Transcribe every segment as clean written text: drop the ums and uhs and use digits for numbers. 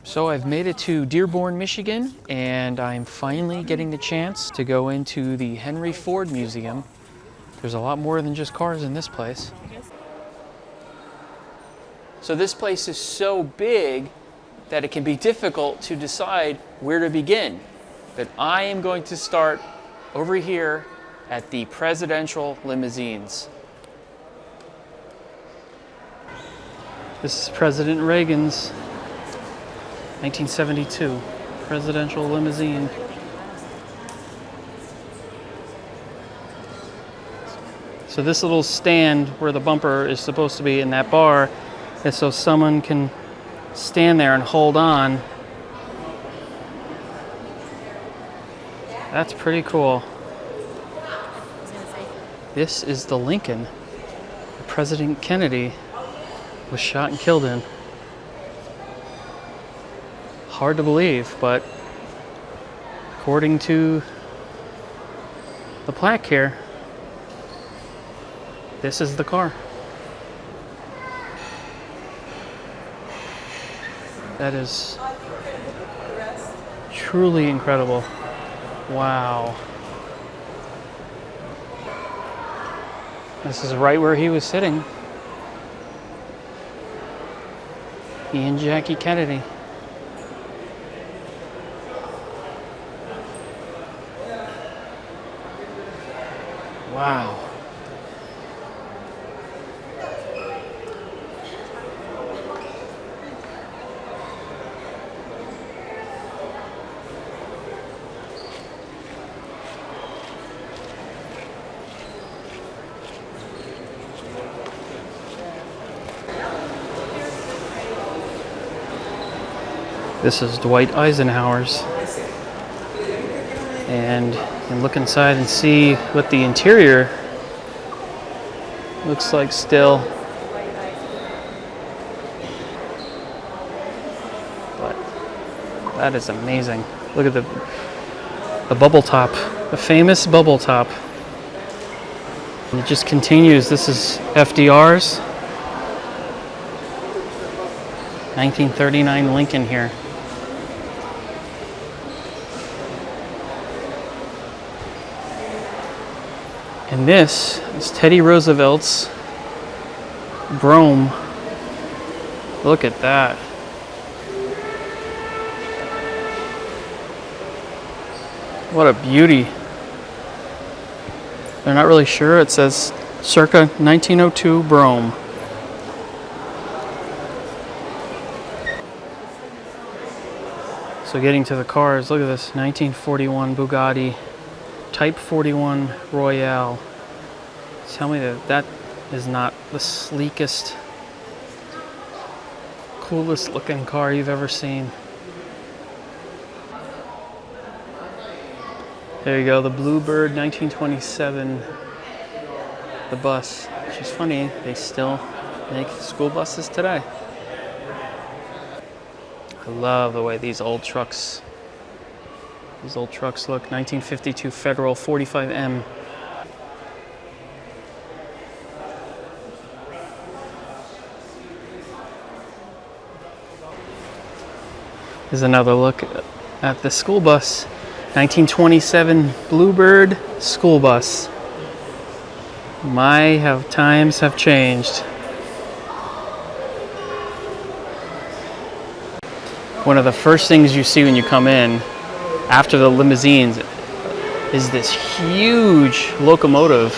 So I've made it to Dearborn, Michigan, and I'm finally getting the chance to go into the Henry Ford Museum. There's a lot more than just cars in this place. So this place is so big that it can be difficult to decide where to begin. But I am going to start over here at the Presidential Limousines. This is President Reagan's 1972 Presidential Limousine. So this little stand where the bumper is supposed to be in that bar is so someone can stand there and hold on. That's pretty cool. This is the Lincoln that President Kennedy was shot and killed in. Hard to believe, but according to the plaque here, this is the car. That is truly incredible. Wow. This is right where he was sitting. He and Jackie Kennedy. Wow. This is Dwight Eisenhower's. And you can look inside and see what the interior looks like still. But that is amazing. Look at the bubble top, the famous bubble top. And it just continues. This is FDR's 1939 Lincoln here. And this is Teddy Roosevelt's Brougham. Look at that. What a beauty. They're not really sure. It says circa 1902 Brougham. So getting to the cars, look at this 1941 Bugatti. Type 41 Royale. Tell me that that is not the sleekest, coolest looking car you've ever seen. There you go, the Bluebird 1927, the bus. Which is funny, they still make school buses today. I love the way these old trucks look. 1952 Federal 45M. Here's another look at the school bus. 1927 Bluebird school bus. How times have changed. One of the first things you see when you come in after the limousines is this huge locomotive,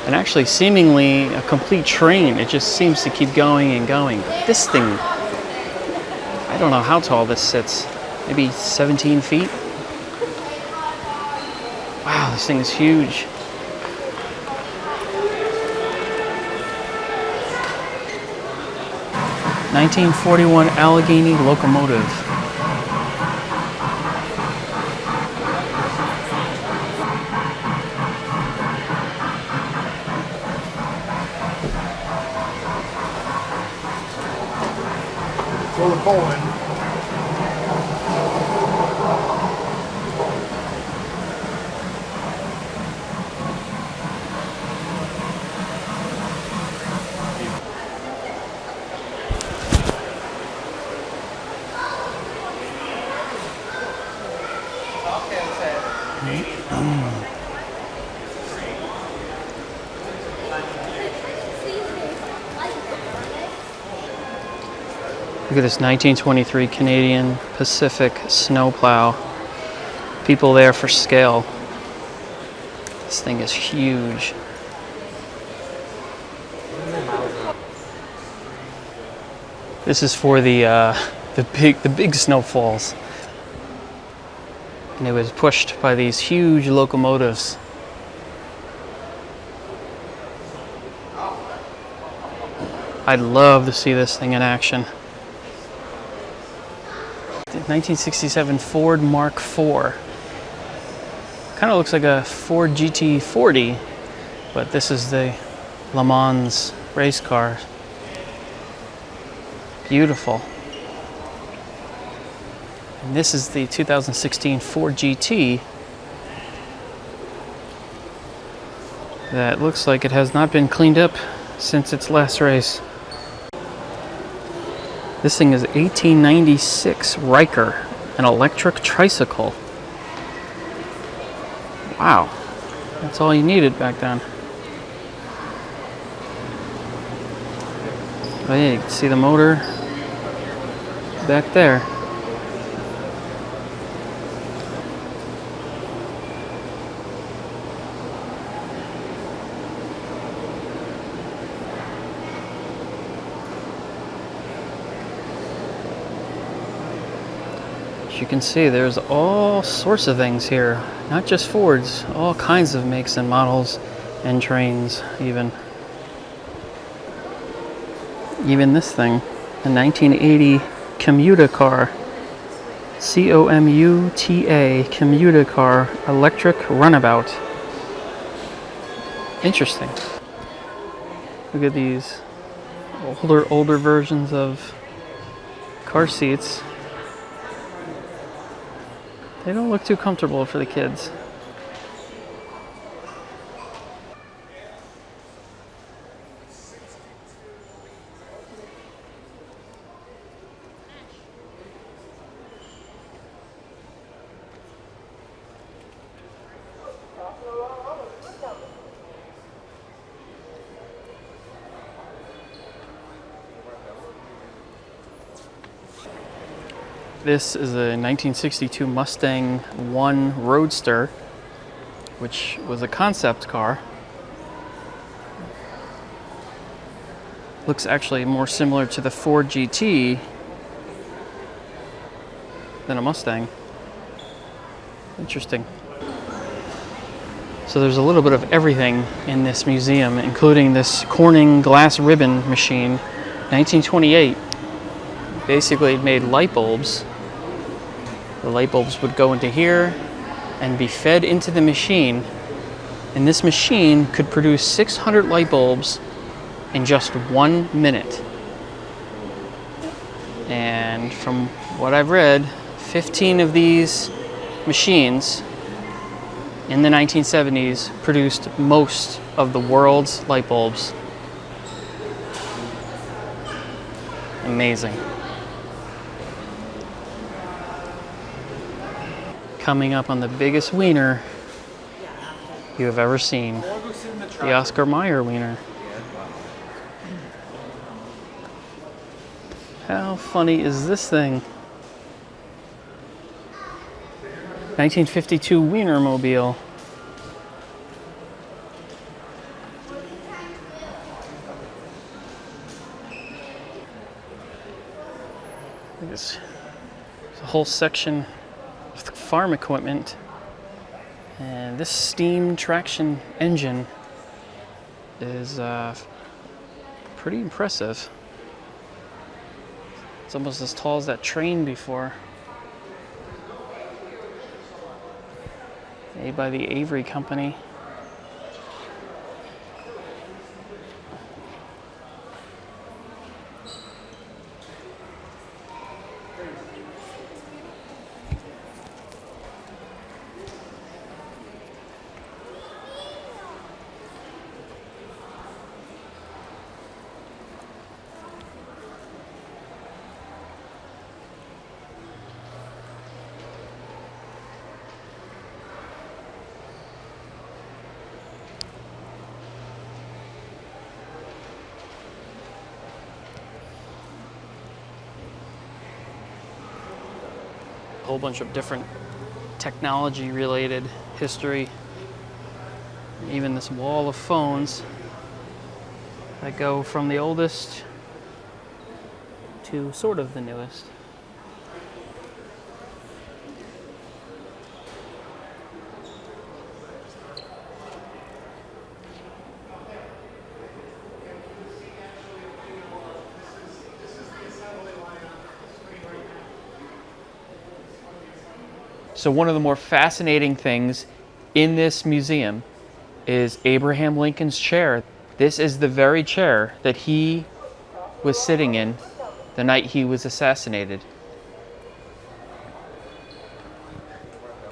and actually seemingly a complete train. It just seems to keep going and going. But this thing, I don't know how tall this sits. Maybe 17 feet? Wow, this thing is huge. '41 Allegheny locomotive. For the Poland. Look at this 1923 Canadian Pacific snowplow. People there for scale. This thing is huge. This is for the big snowfalls, and it was pushed by these huge locomotives. I'd love to see this thing in action. 1967 Ford Mark IV. Kind of looks like a Ford GT40, but this is the Le Mans race car. Beautiful. And this is the 2016 Ford GT that looks like it has not been cleaned up since its last race. This thing is 1896 Riker, an electric tricycle. Wow, that's all you needed back then. Oh yeah, you can see the motor back there. As you can see, there's all sorts of things here, not just Fords, all kinds of makes and models and trains even. Even this thing, a 1980 commuter car, C-O-M-U-T-A, commuter car, electric runabout. Interesting. Look at these older versions of car seats. They don't look too comfortable for the kids. This is a 1962 Mustang 1 Roadster, which was a concept car. Looks actually more similar to the Ford GT than a Mustang. Interesting. So there's a little bit of everything in this museum, including this Corning glass ribbon machine, 1928. Basically, it made light bulbs. The light bulbs would go into here and be fed into the machine, and this machine could produce 600 light bulbs in just 1 minute. And from what I've read, 15 of these machines in the 1970s produced most of the world's light bulbs. Amazing. Coming up on the biggest wiener you have ever seen, the Oscar Mayer Wiener. How funny is this thing? 1952 Wienermobile. There's a whole section of farm equipment, and this steam traction engine is pretty impressive. It's almost as tall as that train before. Made by the Avery Company. whole bunch of different technology related history. Even this wall of phones that go from the oldest to sort of the newest. So one of the more fascinating things in this museum is Abraham Lincoln's chair. This is the very chair that he was sitting in the night he was assassinated.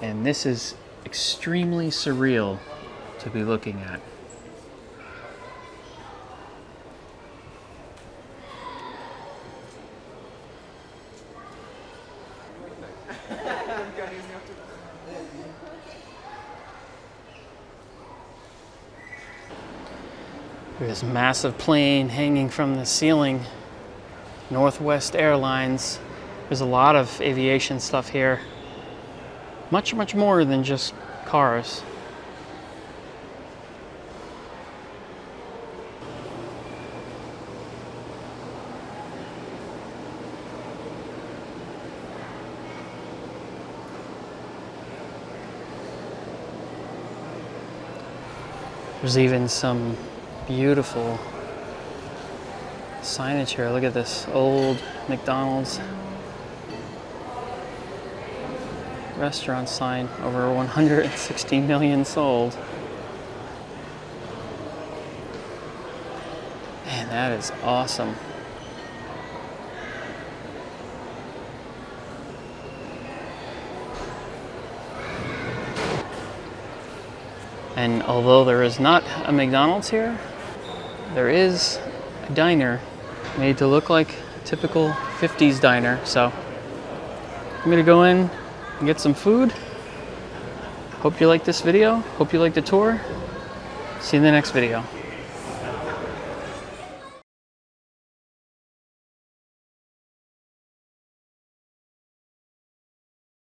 And this is extremely surreal to be looking at. This massive plane hanging from the ceiling, Northwest Airlines. There's a lot of aviation stuff here. Much, much more than just cars. There's even some beautiful signage here. Look at this old McDonald's restaurant sign, over 160 million sold. Man, that is awesome. And although there is not a McDonald's here, there is a diner made to look like a typical 50s diner. So I'm gonna go in and get some food. Hope you like this video. Hope you like the tour. See you in the next video.